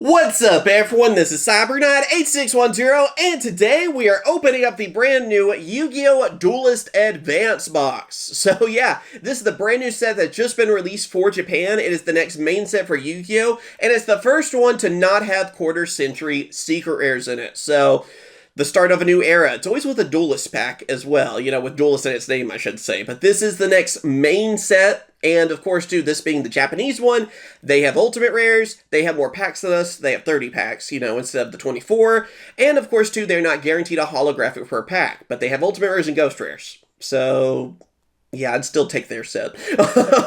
What's up everyone, this is Cyberknight 8610 and today we are opening up the brand new Yu-Gi-Oh! Duelist Advance box. So yeah, this is the brand new set that's just been released for Japan. It is the next main set for Yu-Gi-Oh! And it's the first one to not have quarter century secret rares in it. So the start of a new era. It's always with a Duelist pack as well, you know, with Duelist in its name, I should say. But this is the next main set, and of course, too, this being the Japanese one, they have ultimate rares, they have more packs than us, they have 30 packs, you know, instead of the 24, and of course, too, they're not guaranteed a holographic per pack, but they have ultimate rares and ghost rares. So yeah, I'd still take their set,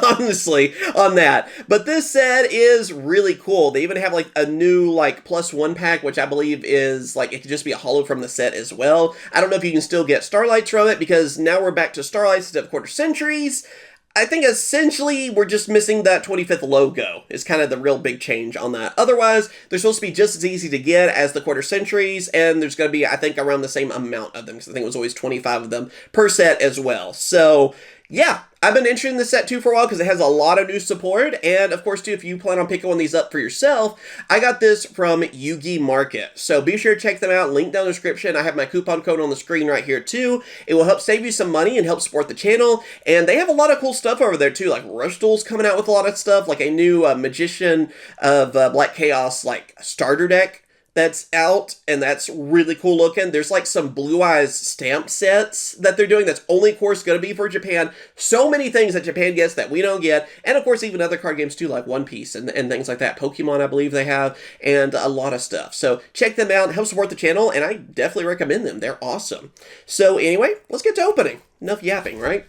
honestly, on that. But this set is really cool. They even have, like, a new, like, +1 pack, which I believe is, like, it could just be a holo from the set as well. I don't know if you can still get Starlights from it, because now we're back to Starlights instead of quarter centuries. I think essentially we're just missing that 25th logo is kind of the real big change on that. Otherwise, they're supposed to be just as easy to get as the quarter centuries, and there's going to be, I think, around the same amount of them, because I think it was always 25 of them per set as well. So yeah, I've been interested in this set too for a while because it has a lot of new support, and of course too, if you plan on picking one of these up for yourself, I got this from Yugi Market. So be sure to check them out, link down in the description. I have my coupon code on the screen right here too. It will help save you some money and help support the channel, and they have a lot of cool stuff over there too, like Rushdool's coming out with a lot of stuff, like a new Magician of Black Chaos like starter deck that's out, and that's really cool looking. There's like some Blue Eyes stamp sets that they're doing that's only, of course, going to be for Japan. So many things that Japan gets that we don't get, and of course even other card games too, like One Piece and things like that. Pokemon, I believe they have, and a lot of stuff. So check them out, help support the channel, and I definitely recommend them. They're awesome. So anyway, let's get to opening. Enough yapping, right?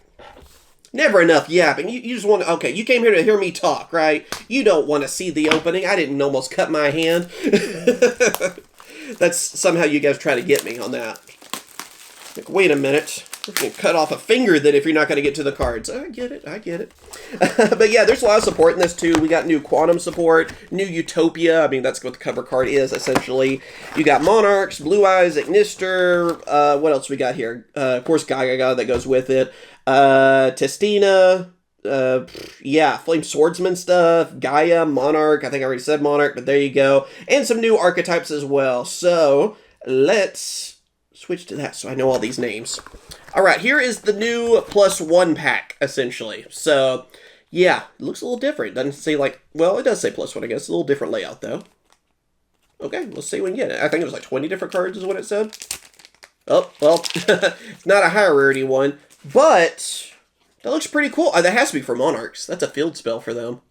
Never enough yapping. You just want to, okay, you came here to hear me talk, right? You don't want to see the opening. I didn't almost cut my hand. That's somehow you guys try to get me on that. Like, wait a minute. We're going to cut off a finger then if you're not going to get to the cards. I get it, I get it. But yeah, there's a lot of support in this too. We got new Quantum support, new Utopia. I mean, that's what the cover card is, essentially. You got Monarchs, Blue Eyes, Ignister. What else we got here? Of course, Gagaga that goes with it. Testina. Yeah, Flame Swordsman stuff. Gaia, Monarch. I think I already said Monarch, but there you go. And some new archetypes as well. So, let's switch to that so I know all these names. Alright, here is the new +1 pack, essentially. So, yeah, it looks a little different. Doesn't say like, well, it does say +1, I guess. A little different layout, though. Okay, let's see when we get it. I think it was like 20 different cards is what it said. Oh, well, it's not a high rarity one, but that looks pretty cool. Oh, that has to be for Monarchs. That's a field spell for them.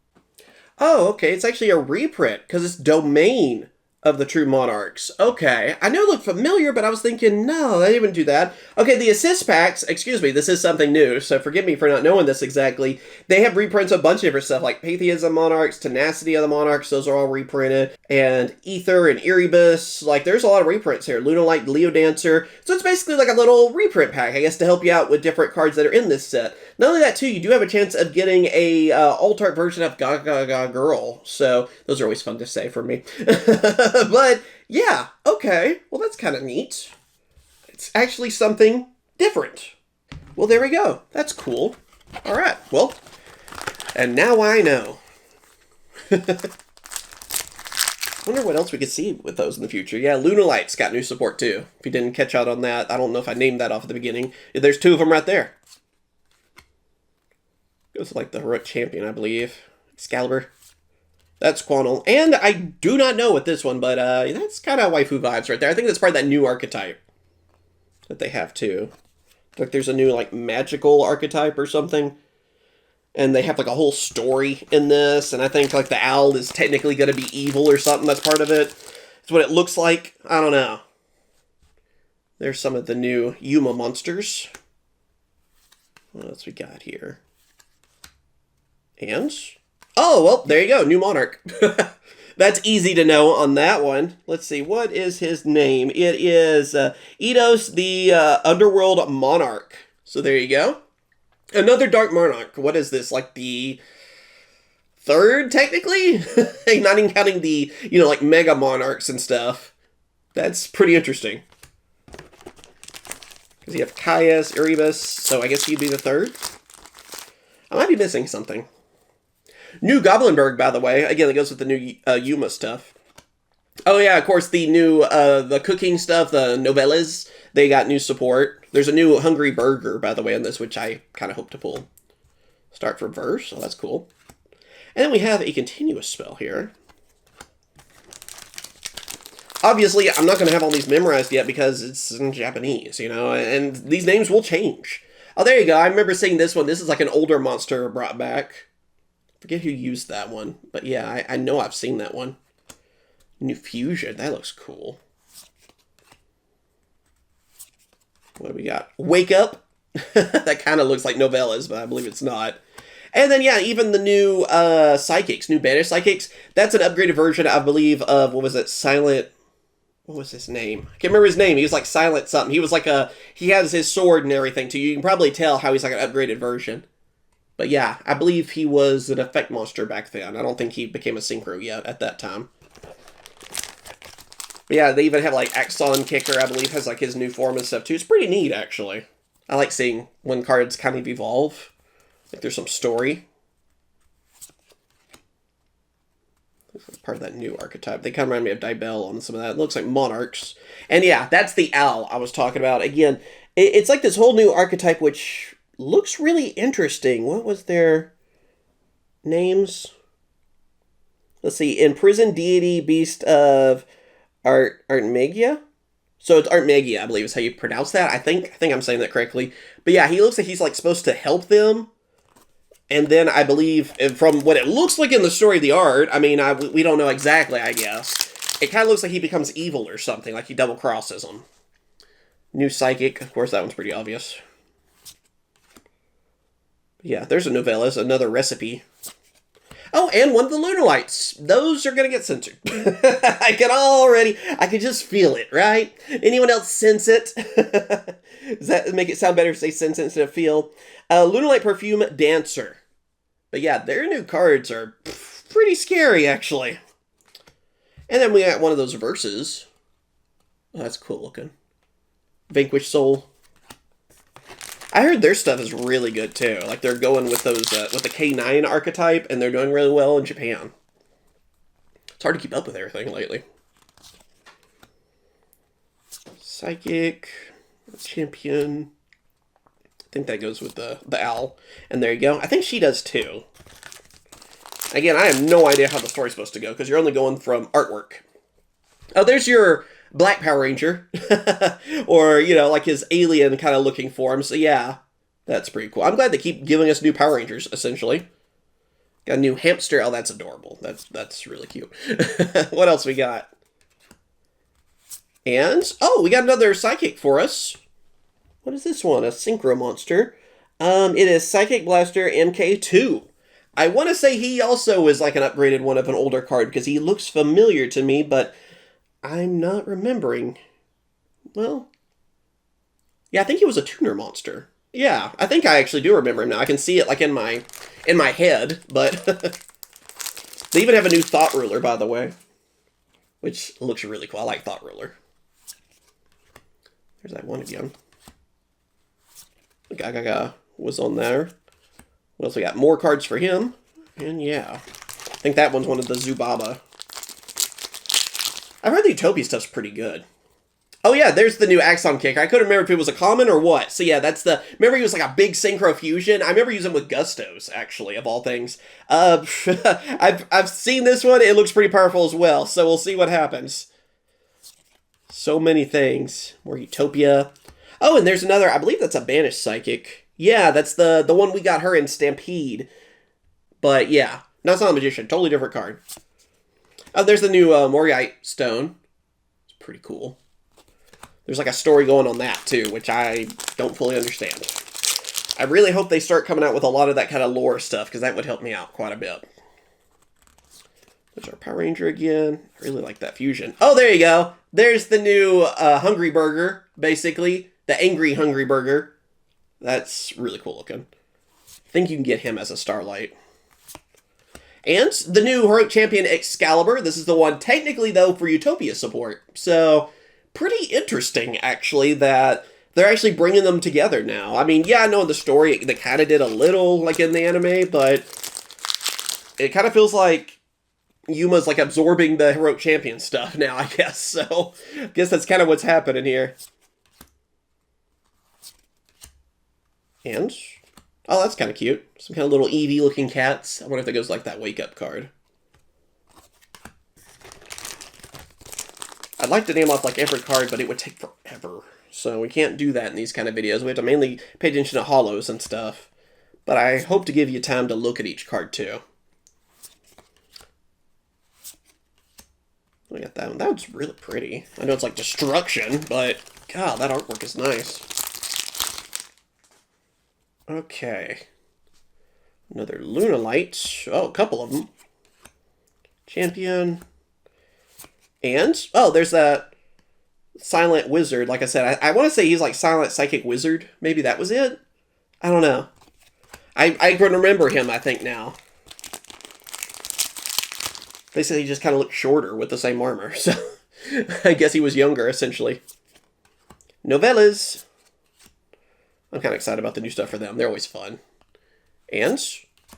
Oh, okay, it's actually a reprint, because it's Domain of the True Monarchs. Okay, I know it looked familiar, but I was thinking, no, they didn't do that. Okay, the assist packs, excuse me, this is something new, so forgive me for not knowing this exactly. They have reprints of a bunch of different stuff, like Patheism Monarchs, Tenacity of the Monarchs, those are all reprinted, and Ether and Erebus, like, there's a lot of reprints here. Lunalight, Leo Dancer, so it's basically like a little reprint pack, I guess, to help you out with different cards that are in this set. Not only that, too, you do have a chance of getting a alt-art version of Gagaga Girl, so those are always fun to say for me. But, yeah, okay, well, that's kind of neat. It's actually something different. Well, there we go. That's cool. All right, well, and now I know. Wonder what else we could see with those in the future. Yeah, Lunalight's got new support, too. If you didn't catch out on that, I don't know if I named that off at the beginning. There's two of them right there. Goes like the heroic champion, I believe. Excalibur. That's Quant. And I do not know with this one, but that's kind of waifu vibes right there. I think that's part of that new archetype that they have, too. Like there's a new, like, magical archetype or something. And they have, like, a whole story in this. And I think, like, the owl is technically going to be evil or something. That's part of it. That's what it looks like. I don't know. There's some of the new Yuma monsters. What else we got here? And oh, well, there you go. New Monarch. That's easy to know on that one. Let's see. What is his name? It is Eidos, the Underworld Monarch. So there you go. Another Dark Monarch. What is this? Like the third, technically? Not even counting the, you know, like Mega Monarchs and stuff. That's pretty interesting. Because you have Caius, Erebus, so I guess he'd be the third. I might be missing something. New Goblinberg, by the way. Again, it goes with the new Yuma stuff. Oh yeah, of course, the new, the cooking stuff, the Nouvelles, they got new support. There's a new Hungry Burger, by the way, on this, which I kind of hope to pull. Start from verse, oh, that's cool. And then we have a continuous spell here. Obviously, I'm not going to have all these memorized yet because it's in Japanese, you know, and these names will change. Oh, there you go. I remember seeing this one. This is like an older monster brought back. Forget who used that one, but yeah, I know I've seen that one. New fusion, that looks cool. What do we got? Wake Up. That kind of looks like Novellas, but I believe it's not. And then, yeah, even the new Psychics, new Banished Psychics, that's an upgraded version, I believe, of, what was it, Silent... What was his name? I can't remember his name. He was like Silent something. He was like a... He has his sword and everything, too. You can probably tell how he's like an upgraded version. But yeah, I believe he was an effect monster back then. I don't think he became a synchro yet at that time. But yeah, they even have like Axon Kicker, I believe, has like his new form and stuff, too. It's pretty neat, actually. I like seeing when cards kind of evolve. Like there's some story. Part of that new archetype. They kind of remind me of Dibel on some of that. It looks like Monarchs. And yeah, that's the owl I was talking about. Again, it's like this whole new archetype, which looks really interesting. What was their names? Let's see. Imprisoned Deity, Beast of Artmegia? So it's Artmegia, I believe is how you pronounce that. I think I'm saying that correctly. But yeah, he looks like he's like supposed to help them. And then I believe, from what it looks like in the story of the art, I mean, we don't know exactly, I guess. It kind of looks like he becomes evil or something, like he double crosses them. New Psychic, of course, that one's pretty obvious. Yeah, there's a Novellas, another recipe. Oh, and one of the Lunalights. Those are going to get censored. I can just feel it, right? Anyone else sense it? Does that make it sound better if they sense it instead of feel? Lunalight Perfume Dancer. But yeah, their new cards are pretty scary, actually. And then we got one of those verses. Oh, that's cool looking. Vanquish Soul. I heard their stuff is really good, too. Like, they're going with those, with the K9 archetype, and they're doing really well in Japan. It's hard to keep up with everything lately. Psychic. Champion. I think that goes with the owl. And there you go. I think she does, too. Again, I have no idea how the story's supposed to go, because you're only going from artwork. Oh, there's your Black Power Ranger. Or, you know, like his alien kind of looking form. So, yeah, that's pretty cool. I'm glad they keep giving us new Power Rangers, essentially. Got a new hamster. Oh, that's adorable. That's really cute. What else we got? And, oh, we got another Psychic for us. What is this one? A Synchro Monster. It is Psychic Blaster MK2. I want to say he also is like an upgraded one of an older card, because he looks familiar to me, but I'm not remembering. Well, yeah, I think he was a tuner monster. Yeah, I think I actually do remember him now. I can see it like in my head, but they even have a new Thought Ruler, by the way, which looks really cool. I like Thought Ruler. There's that one again. Gagaga was on there. What else we got? More cards for him. And yeah, I think that one's one of the Zubaba. I've heard the Utopia stuff's pretty good. Oh yeah, there's the new Axon Kick. I couldn't remember if it was a common or what. So yeah, that's the... Remember he was like a big Synchro Fusion? I remember using him with Gustos, actually, of all things. I've seen this one. It looks pretty powerful as well. So we'll see what happens. So many things. More Utopia. Oh, and there's another... I believe that's a Banished Psychic. Yeah, that's the one we got her in Stampede. But yeah, no, it's not a Magician. Totally different card. Oh, there's the new Morgite Stone. It's pretty cool. There's like a story going on that too, which I don't fully understand. I really hope they start coming out with a lot of that kind of lore stuff, because that would help me out quite a bit. There's our Power Ranger again. I really like that fusion. Oh, there you go. There's the new Hungry Burger, basically. The Angry Hungry Burger. That's really cool looking. I think you can get him as a Starlight. And the new Heroic Champion Excalibur. This is the one, technically, though, for Utopia support. So, pretty interesting, actually, that they're actually bringing them together now. I mean, yeah, I know in the story they kind of did a little, like, in the anime, but it kind of feels like Yuma's like absorbing the heroic champion stuff now, I guess. So I guess that's kind of what's happening here. And oh, that's kind of cute. Some kind of little Eevee looking cats. I wonder if that goes like that wake up card. I'd like to name off like every card, but it would take forever. So we can't do that in these kind of videos. We have to mainly pay attention to holos and stuff. But I hope to give you time to look at each card too. Look at that one. That was really pretty. I know it's like destruction, but God, that artwork is nice. Okay. Another Lunalight. Oh, a couple of them. Champion. And, oh, there's that Silent Wizard. Like I said, I want to say he's like Silent Psychic Wizard. Maybe that was it? I don't know. I can remember him, I think, now. They said he just kind of looked shorter with the same armor, so I guess he was younger, essentially. Nouvelles. I'm kind of excited about the new stuff for them. They're always fun. And,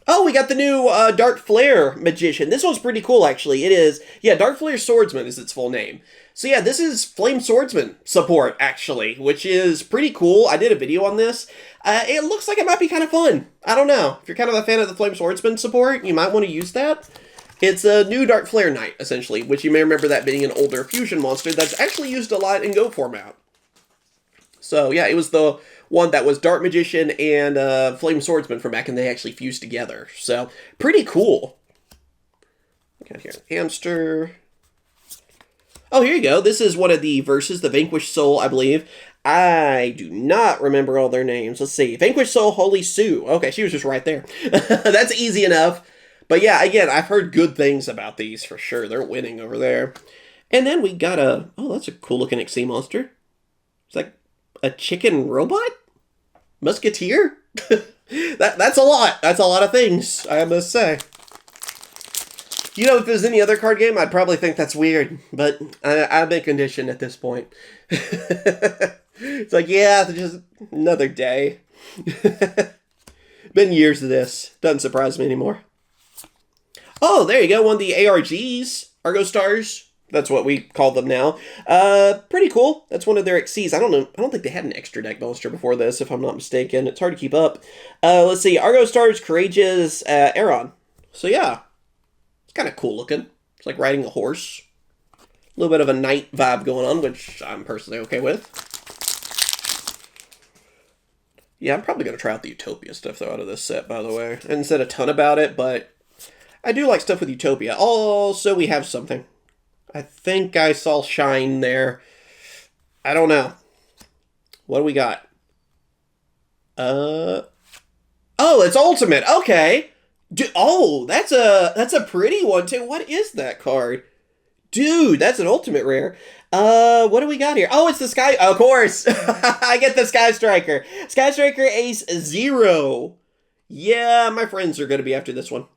oh, we got the new Dark Flare Magician. This one's pretty cool, actually. It is, yeah, Dark Flare Swordsman is its full name. So yeah, this is Flame Swordsman support, actually, which is pretty cool. I did a video on this. It looks like it might be kind of fun. I don't know. If you're kind of a fan of the Flame Swordsman support, you might want to use that. It's a new Dark Flare Knight, essentially, which you may remember that being an older fusion monster that's actually used a lot in Go format. So yeah, it was the one that was Dark Magician and Flame Swordsman from back, and they actually fused together. So pretty cool. Got here an hamster. Oh, here you go. This is one of the verses, the Vanquish Soul, I believe. I do not remember all their names. Let's see. Vanquish Soul, Holy Sue. Okay, she was just right there. That's easy enough. But yeah, again, I've heard good things about these for sure. They're winning over there. And then we got a... Oh, that's a cool-looking XC monster. It's like a chicken robot? Musketeer? That's a lot. That's a lot of things, I must say. You know, if it was any other card game, I'd probably think that's weird. But I'm in condition at this point. It's like, yeah, just another day. Been years of this. Doesn't surprise me anymore. Oh, there you go. One of the ARGs. Argostars. That's what we call them now. Pretty cool. That's one of their XCs. I don't know. I don't think they had an extra deck monster before this, if I'm not mistaken. It's hard to keep up. Let's see. Argostars, Courageous, Aeron. So, yeah. It's kind of cool looking. It's like riding a horse. A little bit of a knight vibe going on, which I'm personally okay with. Yeah, I'm probably going to try out the Utopia stuff, though, out of this set, by the way. I didn't said a ton about it, but I do like stuff with Utopia. Also, we have something. I think I saw Shine there. I don't know. What do we got? Oh, it's Ultimate. Okay. Oh, that's a pretty one, too. What is that card? Dude, that's an Ultimate rare. What do we got here? Oh, it's the Sky... Of course! I get the Sky Striker. Sky Striker Ace 0. Yeah, my friends are going to be after this one.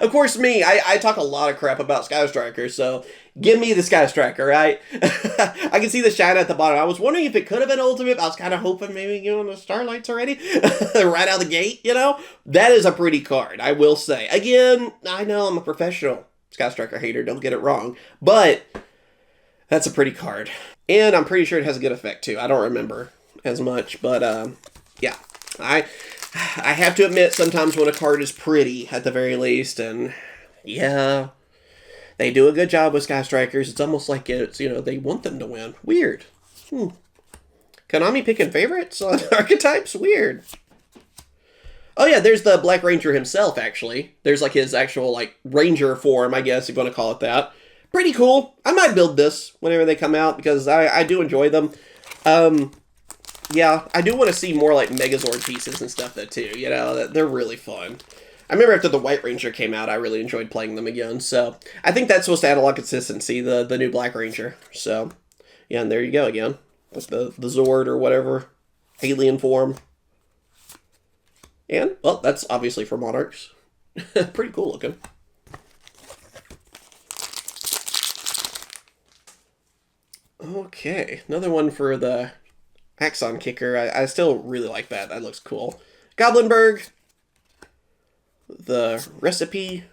Of course, me. I talk a lot of crap about Sky Striker, so give me the Sky Striker, right? I can see the shine at the bottom. I was wondering if it could have been Ultimate. I was kind of hoping maybe, you know, the Starlights already. Right out of the gate, you know? That is a pretty card, I will say. Again, I know I'm a professional Sky Striker hater, don't get it wrong. But that's a pretty card. And I'm pretty sure it has a good effect, too. I don't remember as much, but yeah. I have to admit, sometimes when a card is pretty, at the very least, and yeah, they do a good job with Sky Strikers. It's almost like it's, you know, they want them to win. Weird. Konami picking favorites on archetypes? Weird. Oh yeah, there's the Black Ranger himself, actually. There's like his actual, like, Ranger form, I guess you're going to call it that. Pretty cool. I might build this whenever they come out, because I do enjoy them. Yeah, I do want to see more, like, Megazord pieces and stuff, though, too. You know, they're really fun. I remember after the White Ranger came out, I really enjoyed playing them again. So, I think that's supposed to add a lot of consistency, the new Black Ranger. So, yeah, and there you go again. With the Zord or whatever. Alien form. And, well, that's obviously for Monarchs. Pretty cool looking. Okay, another one for the Axon Kicker. I still really like that. That looks cool. Goblinberg. The Recipe.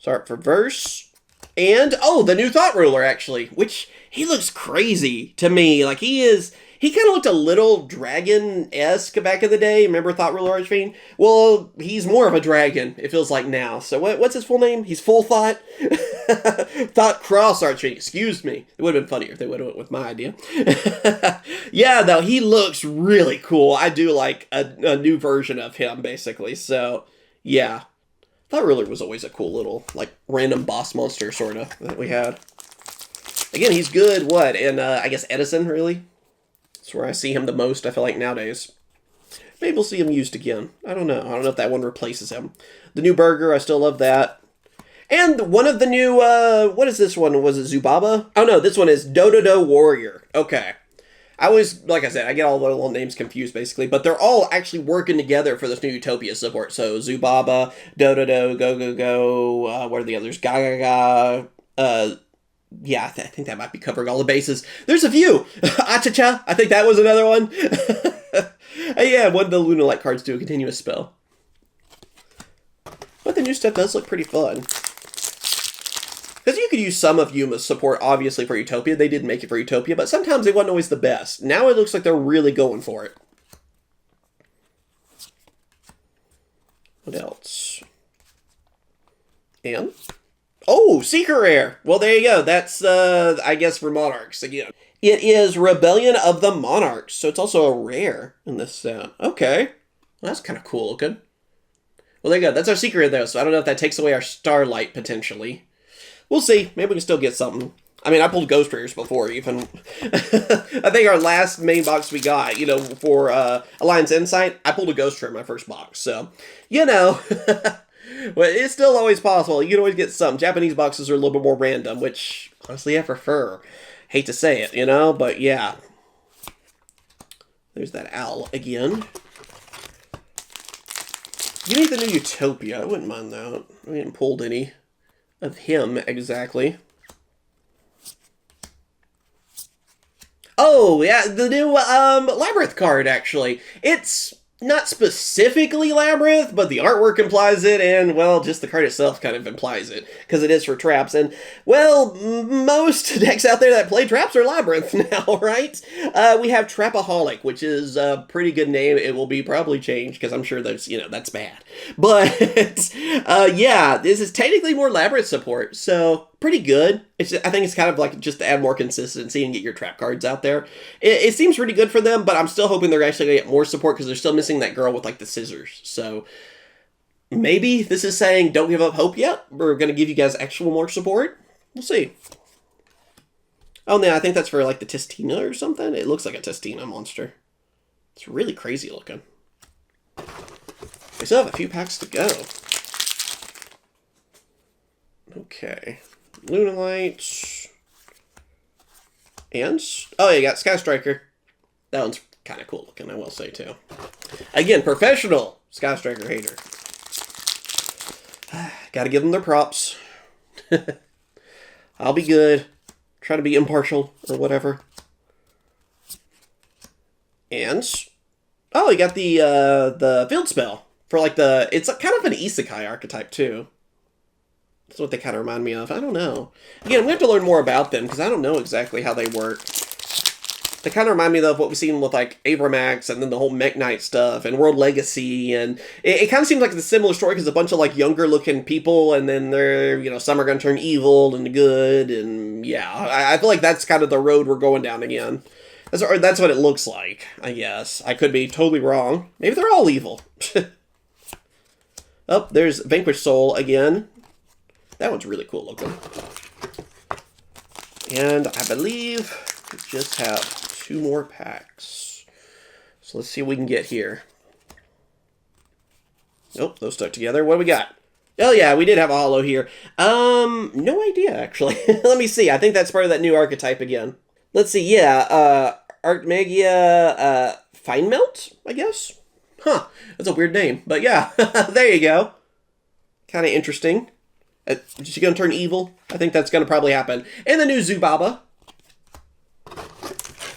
Sorry for verse. And, oh, the new Thought Ruler, actually, which he looks crazy to me. Like, he kind of looked a little dragon-esque back in the day. Remember Thought Ruler Archfiend? Well, he's more of a dragon, it feels like now. So what's his full name? He's Full Thought? Thought Cross Archfiend, excuse me. It would have been funnier if they would have went with my idea. Yeah, though, he looks really cool. I do like a new version of him, basically. So, yeah. Thought Ruler was always a cool little, like, random boss monster, sort of, that we had. Again, he's good, what, in, I guess, Edison, really? That's where I see him the most, I feel like, nowadays. Maybe we'll see him used again. I don't know. I don't know if that one replaces him. The new burger, I still love that. And one of the new, what is this one? Was it Zubaba? Oh, no, this one is Dododo Warrior. Okay. I always, like I said, I get all the little names confused, basically, but they're all actually working together for this new Utopia support. So, Zubaba, Dododo, Go, what are the others? Gagaga, yeah, I think that might be covering all the bases. There's a few! Achacha, I think that was another one. Yeah, one of the Lunalight cards do a continuous spell. But the new stuff does look pretty fun. Because you could use some of Yuma's support, obviously, for Utopia. They did make it for Utopia, but sometimes they wasn't always the best. Now it looks like they're really going for it. What else? And? Oh, Seeker Rare! Well, there you go. That's, I guess, for Monarchs again. It is Rebellion of the Monarchs, so it's also a rare in this set. Okay. Well, that's kind of cool looking. Well, there you go. That's our Seeker Rare, though, so I don't know if that takes away our Starlight, potentially. We'll see. Maybe we can still get something. I mean, I pulled Ghost Rares before, even. I think our last main box we got, you know, for Alliance Insight, I pulled a Ghost Rare in my first box. So, you know, well, it's still always possible. You can always get some. Japanese boxes are a little bit more random, which, honestly, I prefer. Hate to say it, you know, but yeah. There's that owl again. Give me the new Utopia. I wouldn't mind that. We haven't pulled any of him, exactly. Oh, yeah, the new Labyrinth card, actually. It's not specifically Labyrinth, but the artwork implies it, and, well, just the card itself kind of implies it, because it is for traps, and, well, most decks out there that play traps are Labyrinth now, right? We have Trapaholic, which is a pretty good name. It will be probably changed, because I'm sure there's, you know, that's bad. But, yeah, this is technically more Labyrinth support, so pretty good. I think it's kind of like just to add more consistency and get your trap cards out there. It seems pretty good for them, but I'm still hoping they're actually going to get more support because they're still missing that girl with like the scissors. So maybe this is saying don't give up hope yet. We're going to give you guys actual more support. We'll see. Oh, no, I think that's for like the Testina or something. It looks like a Testina monster. It's really crazy looking. We still have a few packs to go. Okay. Lunalight. And, oh, you got Sky Striker. That one's kind of cool looking, I will say, too. Again, professional Sky Striker hater. Gotta give them their props. I'll be good. Try to be impartial, or whatever. And, oh, you got the field spell. For, like, it's kind of an Isekai archetype, too. That's what they kind of remind me of. I don't know. Again, we have to learn more about them, because I don't know exactly how they work. They kind of remind me of what we've seen with, like, Abramax, and then the whole Mech Knight stuff, and World Legacy, and it kind of seems like it's a similar story, because a bunch of, like, younger-looking people, and then they're, you know, some are going to turn evil and good, and, yeah. I feel like that's kind of the road we're going down again. That's what it looks like, I guess. I could be totally wrong. Maybe they're all evil. Oh, there's Vanquish Soul again. That one's really cool looking. And I believe we just have 2 more packs. So let's see what we can get here. Nope, those stuck together. What do we got? Oh yeah, we did have a holo here. No idea actually. Let me see. I think that's part of that new archetype again. Let's see. Yeah, Artmagia Fine Melt, I guess. Huh, that's a weird name, but yeah, there you go. Kind of interesting. Is she going to turn evil? I think that's going to probably happen. And the new Zubaba. I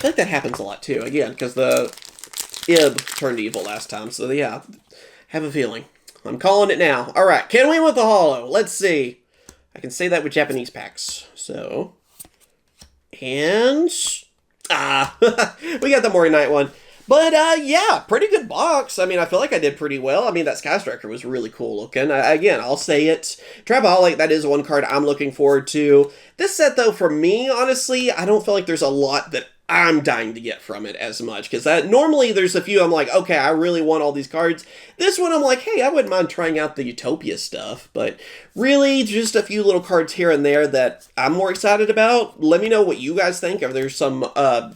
think that happens a lot too, again, because the Ib turned evil last time. So yeah, have a feeling. I'm calling it now. All right, can we win with the holo? Let's see. I can say that with Japanese packs. So, and, we got the Morning Night one. But, yeah, pretty good box. I mean, I feel like I did pretty well. I mean, that Sky Striker was really cool looking. Again, I'll say it. Trapaholic, that is one card I'm looking forward to. This set, though, for me, honestly, I don't feel like there's a lot that I'm dying to get from it as much. Because normally there's a few I'm like, okay, I really want all these cards. This one I'm like, hey, I wouldn't mind trying out the Utopia stuff. But really, just a few little cards here and there that I'm more excited about. Let me know what you guys think. If there's some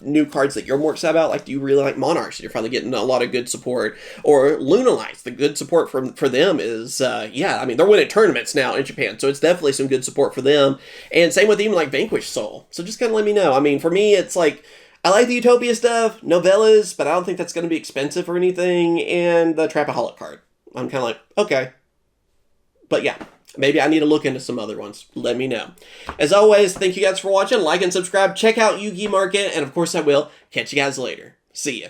new cards that you're more excited about, like do you really like Monarchs? You're finally getting a lot of good support. Or Lunalights, the good support for them is, yeah, I mean, they're winning tournaments now in Japan, so it's definitely some good support for them. And same with even like Vanquish Soul. So just kind of let me know. I mean, for me, it's like, I like the Utopia stuff, Nouvelles, but I don't think that's going to be expensive or anything, and the Trapaholic card. I'm kind of like, okay. But yeah, maybe I need to look into some other ones. Let me know. As always, thank you guys for watching. Like and subscribe. Check out Yugi Market, and of course I will catch you guys later. See ya.